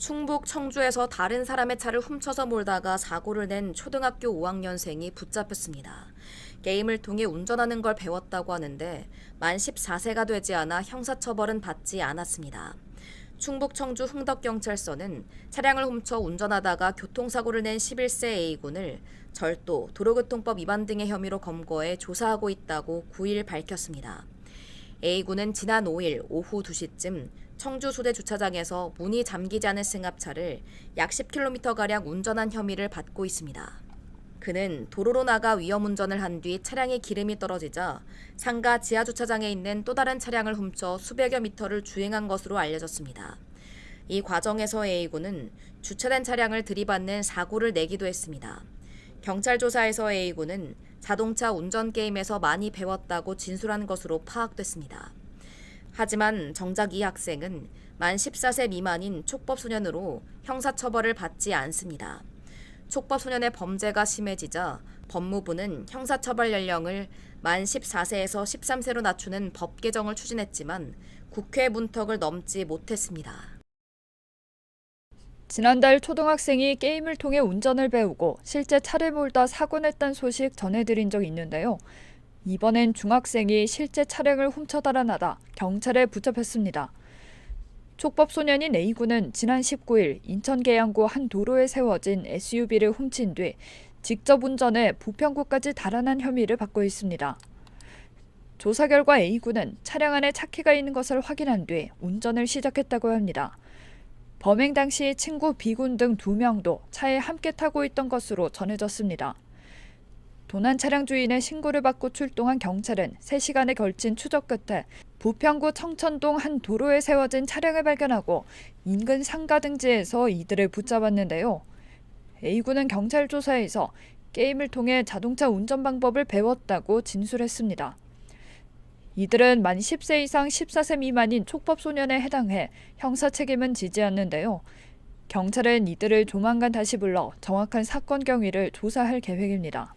충북 청주에서 다른 사람의 차를 훔쳐서 몰다가 사고를 낸 초등학교 5학년생이 붙잡혔습니다. 게임을 통해 운전하는 걸 배웠다고 하는데 만 14세가 되지 않아 형사처벌은 받지 않았습니다. 충북 청주 흥덕경찰서는 차량을 훔쳐 운전하다가 교통사고를 낸 11세 A군을 절도, 도로교통법 위반 등의 혐의로 검거해 조사하고 있다고 9일 밝혔습니다. A군은 지난 5일 오후 2시쯤 청주 소대 주차장에서 문이 잠기지 않은 승합차를 약 10km가량 운전한 혐의를 받고 있습니다. 그는 도로로 나가 위험운전을 한 뒤 차량에 기름이 떨어지자 상가 지하주차장에 있는 또 다른 차량을 훔쳐 수백여 미터를 주행한 것으로 알려졌습니다. 이 과정에서 A군은 주차된 차량을 들이받는 사고를 내기도 했습니다. 경찰 조사에서 A군은 자동차 운전 게임에서 많이 배웠다고 진술한 것으로 파악됐습니다. 하지만 정작 이 학생은 만 14세 미만인 촉법소년으로 형사처벌을 받지 않습니다. 촉법소년의 범죄가 심해지자 법무부는 형사처벌 연령을 만 14세에서 13세로 낮추는 법 개정을 추진했지만 국회 문턱을 넘지 못했습니다. 지난달 초등학생이 게임을 통해 운전을 배우고 실제 차를 몰다 사고 냈다는 소식 전해드린 적이 있는데요. 이번엔 중학생이 실제 차량을 훔쳐 달아나다 경찰에 붙잡혔습니다. 촉법소년인 A군은 지난 19일 인천 계양구 한 도로에 세워진 SUV를 훔친 뒤 직접 운전해 부평구까지 달아난 혐의를 받고 있습니다. 조사 결과 A군은 차량 안에 차키가 있는 것을 확인한 뒤 운전을 시작했다고 합니다. 범행 당시 친구 B군 등 2명도 차에 함께 타고 있던 것으로 전해졌습니다. 도난 차량 주인의 신고를 받고 출동한 경찰은 3시간에 걸친 추적 끝에 부평구 청천동 한 도로에 세워진 차량을 발견하고 인근 상가 등지에서 이들을 붙잡았는데요. A군은 경찰 조사에서 게임을 통해 자동차 운전 방법을 배웠다고 진술했습니다. 이들은 만 10세 이상 14세 미만인 촉법소년에 해당해 형사 책임은 지지 않는데요. 경찰은 이들을 조만간 다시 불러 정확한 사건 경위를 조사할 계획입니다.